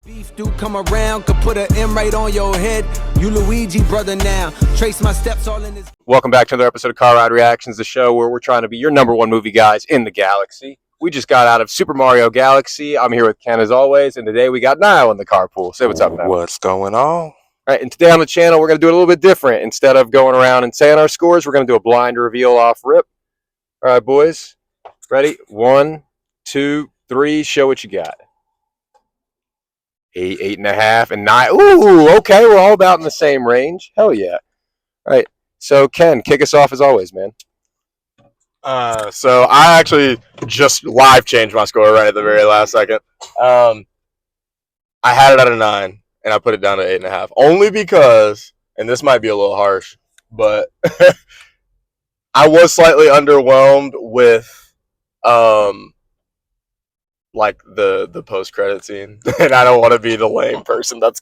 Beef do come around, could put an M right on your head. You Luigi brother now. Trace my steps all in this. Welcome back to another episode of Car Ride Reactions, the show where we're trying to be your number one movie guys in the galaxy. We just got out of Super Mario Galaxy. I'm here with Ken as always, and today we got Niall in the carpool. Say what's up, Niall. What's going on? All right, and today on the channel, we're going to do it a little bit different. Instead of going around and saying our scores, we're going to do a blind reveal off rip. All right, boys. Ready? 1, 2, 3. Show what you got. 8, 8.5, and 9. Ooh, okay. We're all about in the same range. Hell yeah. All right. So, Ken, kick us off as always, man. So I actually just live changed my score right at the very last second. I had it at a 9, and I put it down to 8.5. Only because, and this might be a little harsh, but I was slightly underwhelmed with like the post-credit scene. And I don't want to be the lame person that's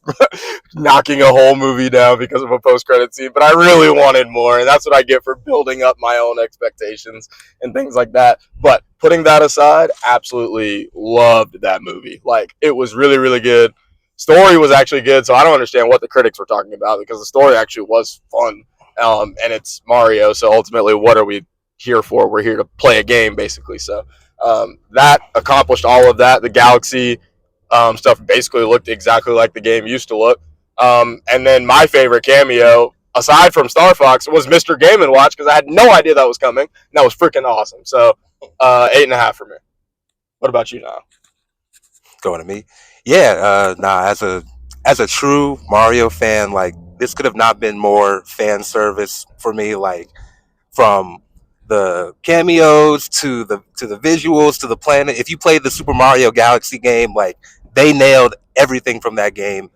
knocking a whole movie down because of a post-credit scene, but I really wanted more, and that's what I get for building up my own expectations and things like that. But putting that aside, absolutely loved that movie. Like, it was really, really good. Story was actually good, so I don't understand what the critics were talking about, because the story actually was fun. And it's Mario, so ultimately, what are we here for? We're here to play a game, basically. So that accomplished all of that. The Galaxy stuff basically looked exactly like the game used to look. And then my favorite cameo, aside from Star Fox, was Mr. Game & Watch, because I had no idea that was coming. And that was freaking awesome. So 8.5 for me. What about you now? Going to me? Yeah, as a true Mario fan, like, this could have not been more fan service for me, like, from the cameos to the visuals to the planet. If you played the Super Mario Galaxy game, like, they nailed everything from that game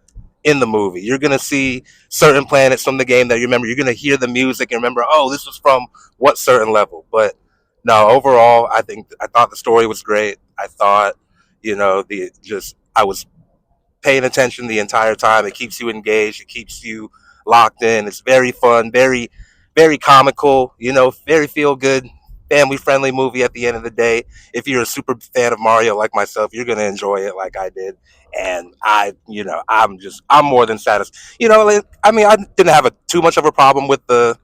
in the movie. You're gonna see certain planets from the game that you remember. You're gonna hear the music and remember, oh, this was from what certain level. But no, overall, I thought the story was great. I thought, I was paying attention the entire time. It keeps you engaged. It keeps you locked in. It's very fun, very, very comical, very feel-good, family-friendly movie at the end of the day. If you're a super fan of Mario like myself, you're going to enjoy it like I did. And I'm more than satisfied. I didn't have too much of a problem with the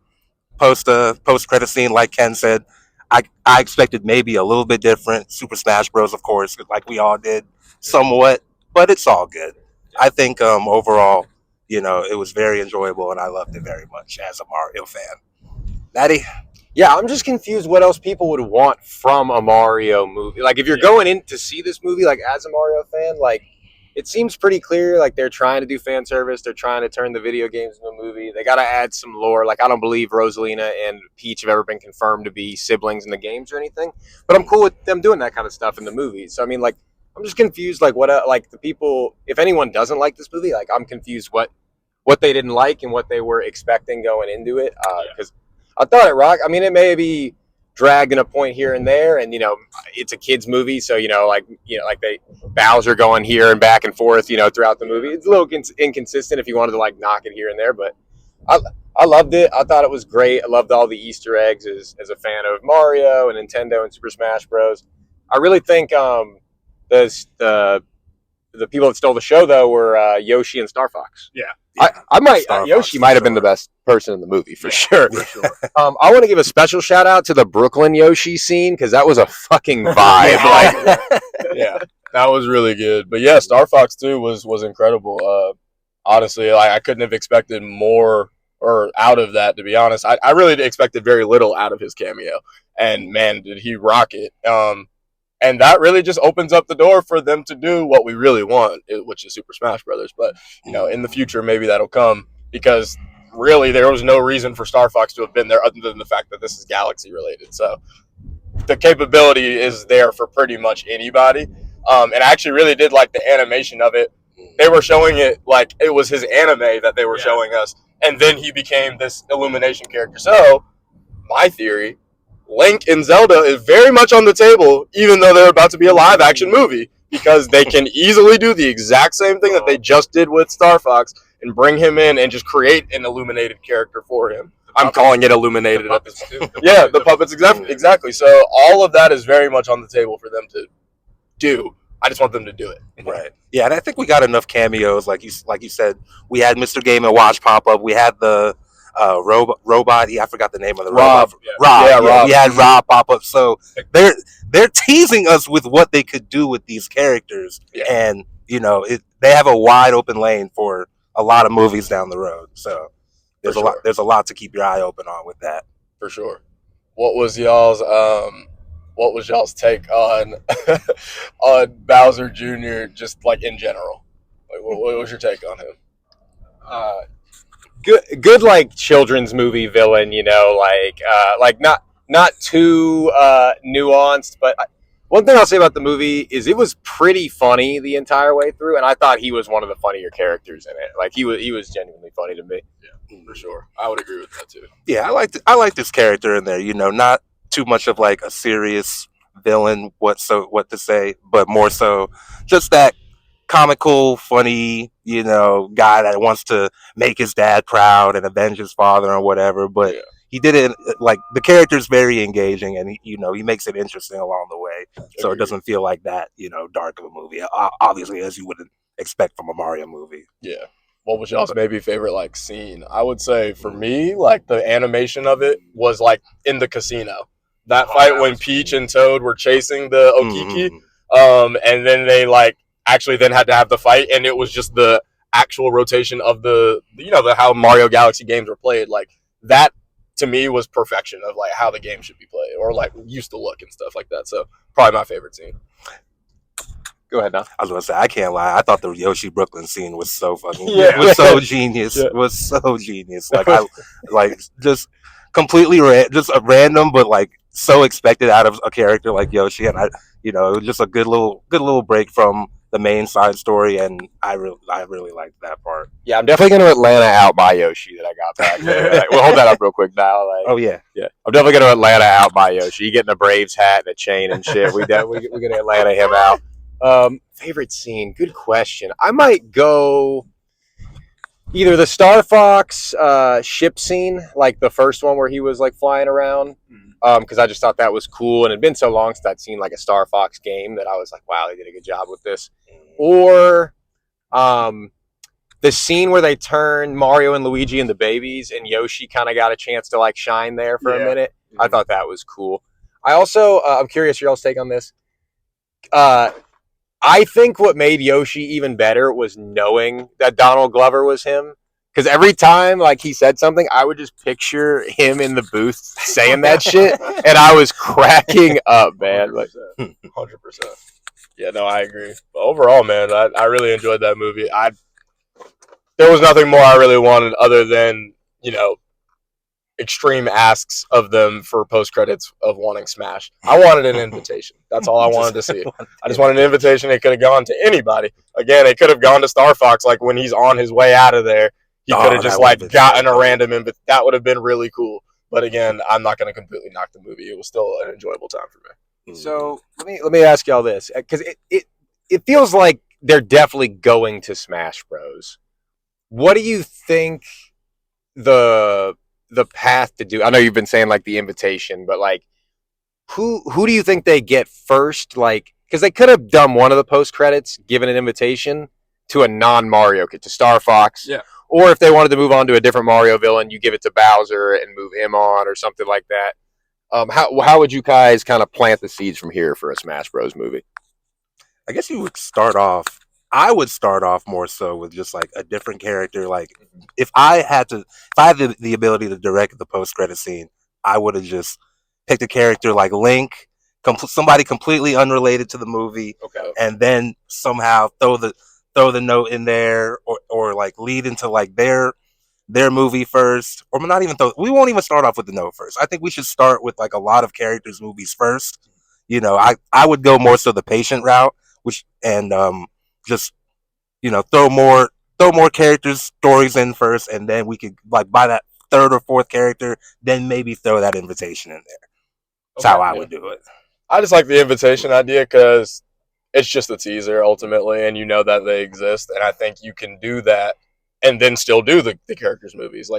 post-credit scene, like Ken said. I expected maybe a little bit different. Super Smash Bros, of course, like we all did somewhat, but it's all good. I think overall, it was very enjoyable, and I loved it very much as a Mario fan. Natty? Yeah, I'm just confused what else people would want from a Mario movie. Like, if you're going in to see this movie, like, as a Mario fan, like, it seems pretty clear, like, they're trying to do fan service. They're trying to turn the video games into a movie. They got to add some lore. Like, I don't believe Rosalina and Peach have ever been confirmed to be siblings in the games or anything. But I'm cool with them doing that kind of stuff in the movies. So, I mean, like, I'm just confused, like, what, like, the people, if anyone doesn't like this movie, like, I'm confused what they didn't like and what they were expecting going into it. Because I thought it rocked. I mean, it may be dragged in a point here and there, and, it's a kid's movie, so, like Bowser going here and back and forth, throughout the movie. It's a little inconsistent if you wanted to, like, knock it here and there, but I loved it. I thought it was great. I loved all the Easter eggs as a fan of Mario and Nintendo and Super Smash Bros. I really think the people that stole the show, though, were Yoshi and Star Fox. Yeah. Yoshi might have been the best person in the movie, for sure. I want to give a special shout out to the Brooklyn Yoshi scene, because that was a fucking vibe. Yeah, that was really good. But yeah, Star Fox 2 was incredible. Honestly, I couldn't have expected more or out of that, to be honest. I really expected very little out of his cameo, and man, did he rock it. And that really just opens up the door for them to do what we really want, which is Super Smash Brothers. But, in the future, maybe that'll come, because really there was no reason for Star Fox to have been there other than the fact that this is Galaxy related. So the capability is there for pretty much anybody. And I actually really did like the animation of it. They were showing it like it was his anime that they were showing us. And then he became this Illumination character. So my theory, Link and Zelda is very much on the table, even though they're about to be a live-action movie, because they can easily do the exact same thing that they just did with Star Fox and bring him in and just create an illuminated character for him. I'm calling it illuminated. The puppets, too. Yeah, the puppets, exactly. So all of that is very much on the table for them to do I just want them to do it. Right. Yeah, and I think we got enough cameos. Like you said, we had Mr. Game and Watch pop up. We had the robot. Yeah, I forgot the name of the Rob. robot. Yeah. Rob. Yeah, Yeah, Rob. we had Rob pop up. So they're teasing us with what they could do with these characters, Yeah. and they have a wide open lane for a lot of movies down the road. So there's For a lot. sure. There's a lot to keep your eye open on with that. For sure. What was y'all's take on on Bowser Jr. just like in general? Like, what was your take on him? Good like children's movie villain, like not too nuanced, but one thing I'll say about the movie is it was pretty funny the entire way through, and I thought he was one of the funnier characters in it. Like he was genuinely funny to me. Yeah, for sure. I would agree with that too. Yeah, I liked this character in there. Not too much of like a serious villain. What to say, but more so just that comical, funny, guy that wants to make his dad proud and avenge his father or whatever. But he did it like the character's very engaging, and he makes it interesting along the way, so it doesn't feel like that dark of a movie. Obviously, as you would expect from a Mario movie. Yeah. What was y'all's maybe favorite like scene? I would say for me, like the animation of it was like in the casino. That fight when Peach and Toad were chasing the Okiki, and then they like actually then had to have the fight, and it was just the actual rotation of the how Mario Galaxy games were played. Like that to me was perfection of like how the game should be played or like used to look and stuff like that. So probably my favorite scene. Go ahead now. I was gonna say, I can't lie. I thought the Yoshi Brooklyn scene was so fucking Yeah. so genius. Yeah. It was so genius. Like I like just completely just a random, but like so expected out of a character like Yoshi, and it was just a good little break from the main side story, and I really liked that part. Yeah, I'm definitely going to Atlanta out my Yoshi that I got back there. Like, we'll hold that up real quick now. Like, Oh yeah. I'm definitely going to Atlanta out my Yoshi. You getting a Braves hat and a chain and shit. We're going to Atlanta him out. Favorite scene? Good question. I might go either the Star Fox ship scene, like the first one where he was like flying around, because I just thought that was cool, and it'd been so long since I'd seen like a Star Fox game that I was like, wow, they did a good job with this. Or the scene where they turn Mario and Luigi into babies, and Yoshi kind of got a chance to like shine there for a minute. I thought that was cool. I also, I'm curious your all's take on this. I think what made Yoshi even better was knowing that Donald Glover was him. Because every time like he said something, I would just picture him in the booth saying that shit, and I was cracking up, man. 100%. Yeah, no, I agree. But overall, man, I really enjoyed that movie. There was nothing more I really wanted other than extreme asks of them for post credits of wanting Smash. I wanted an invitation. That's all I wanted to see. I just wanted an invitation. It could have gone to anybody. Again, it could have gone to Star Fox. Like when he's on his way out of there, he could have just like gotten a random invitation. That would have been really cool. But again, I'm not going to completely knock the movie. It was still an enjoyable time for me. So let me ask y'all this, because it feels like they're definitely going to Smash Bros. What do you think the path to do? I know you've been saying like the invitation, but like who do you think they get first? Like, because they could have done one of the post credits, given an invitation to a non-Mario kid, to Star Fox. Yeah. Or if they wanted to move on to a different Mario villain, you give it to Bowser and move him on or something like that. How would you guys kind of plant the seeds from here for a Smash Bros. Movie? I guess I would start off more so with just like a different character. Like if I had the ability to direct the post credit scene, I would have just picked a character like Link, somebody completely unrelated to the movie, and then somehow throw the note in there, or like lead into like their movie first, or not even we won't even start off with the note first. I think we should start with like a lot of characters' movies first. I would go more so the patient route, just throw more characters' stories in first, and then we could like by that third or fourth character, then maybe throw that invitation in there. That's how I would do it. I just like the invitation idea because it's just a teaser ultimately, and you know that they exist, and I think you can do that and then still do the characters' movies.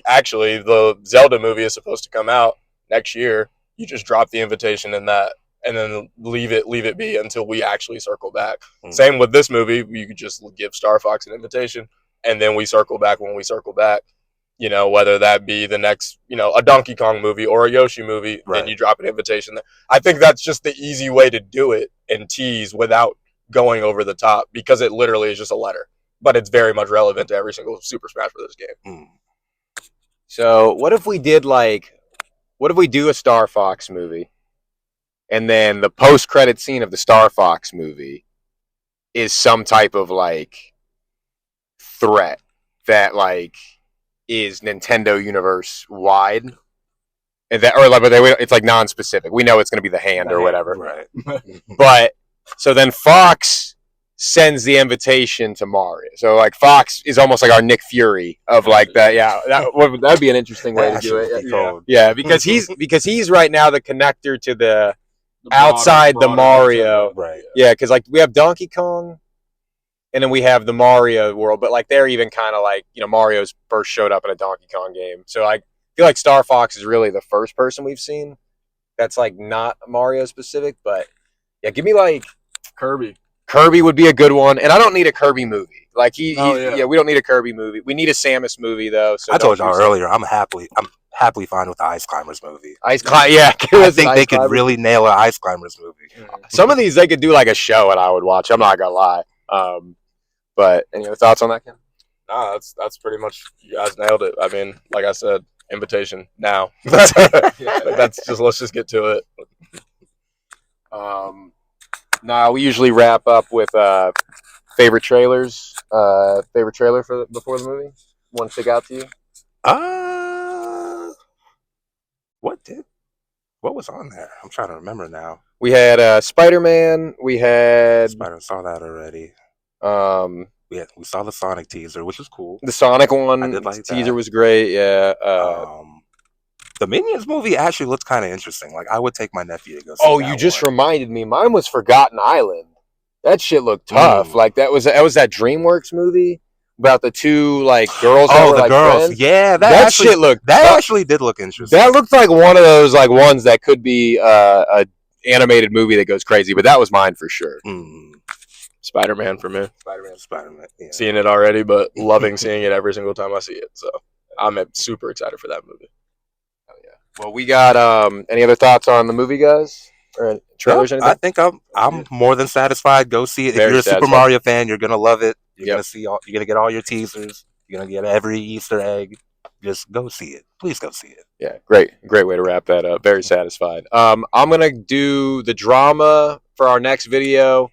Actually, the Zelda movie is supposed to come out next year. You just drop the invitation in that, and then leave it be until we actually circle back. Mm. Same with this movie. You could just give Star Fox an invitation, and then we circle back when we circle back. You know, whether that be the next, you know, a Donkey Kong movie or a Yoshi movie, Right. then you drop an invitation. I think that's just the easy way to do it and tease without going over the top, because it literally is just a letter, but it's very much relevant to every single Super Smash Bros. Game. Mm. So what if we did what if we do a Star Fox movie, and then the post-credit scene of the Star Fox movie is some type of threat that is Nintendo universe wide, and that it's non-specific. We know it's going to be the hand or whatever, Right. but so then Fox sends the invitation to Mario. So Fox is almost like our Nick Fury of that. Yeah, that'd be an interesting way to do it. Yeah, because he's right now the connector to the outside the Mario. Right. Yeah, because we have Donkey Kong, and then we have the Mario world, but they're even kind of Mario's first showed up in a Donkey Kong game. So I feel like Star Fox is really the first person we've seen that's not Mario specific. But yeah, give me Kirby. Kirby would be a good one, and I don't need a Kirby movie. We don't need a Kirby movie. We need a Samus movie though. So I told y'all earlier, I'm happily fine with the Ice Climbers movie. Ice Climb, yeah. I think they could really nail an Ice Climbers movie. Some of these they could do a show, and I would watch. I'm not gonna lie. But any other thoughts on that, Ken? Nah, that's pretty much, you guys nailed it. I mean, like I said, invitation now. Let's just get to it. We usually wrap up with favorite trailers. Favorite trailer before the movie. One stick out to you? What was on there? I'm trying to remember now. We had Spider-Man. We had Spider. Saw that already. We saw the Sonic teaser, which is cool. The Sonic one. I did like teaser that. was great. Yeah. The Minions movie actually looks kind of interesting. I would take my nephew to go see Oh, that you just one. reminded me. Mine was Forgotten Island. That shit looked tough. That was that DreamWorks movie about the two girls. Oh, that the girls. friends. Yeah, that shit looked. That actually did look interesting. That looked like one of those ones that could be a animated movie that goes crazy. But that was mine for sure. Spider-Man for me. Spider-Man. Yeah. Seeing it already, but loving seeing it every single time I see it. So I'm super excited for that movie. Oh yeah. Well, we got any other thoughts on the movie, guys? Or trailers? No, anything? I think I'm more than satisfied. Go see it. Very if you're a satisfied. Super Mario fan, you're gonna love it. You're Yep. gonna see you're gonna get all your teasers. You're gonna get every Easter egg. Just go see it. Please go see it. Yeah, great way to wrap that up. Very satisfied. I'm gonna do the drama for our next video.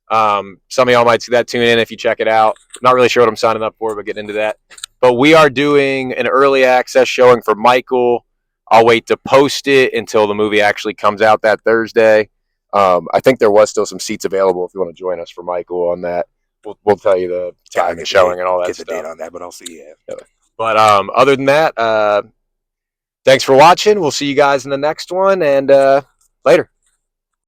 Some of y'all might see that. Tune in if you check it out. Not really sure what I'm signing up for, but getting into that. But we are doing an early access showing for Michael. I'll wait to post it until the movie actually comes out that Thursday. I think there was still some seats available if you want to join us for Michael on that. We'll tell you the time of showing and all that Get stuff. the date on that, but I'll see. Yeah. But other than that, thanks for watching. We'll see you guys in the next one, and later.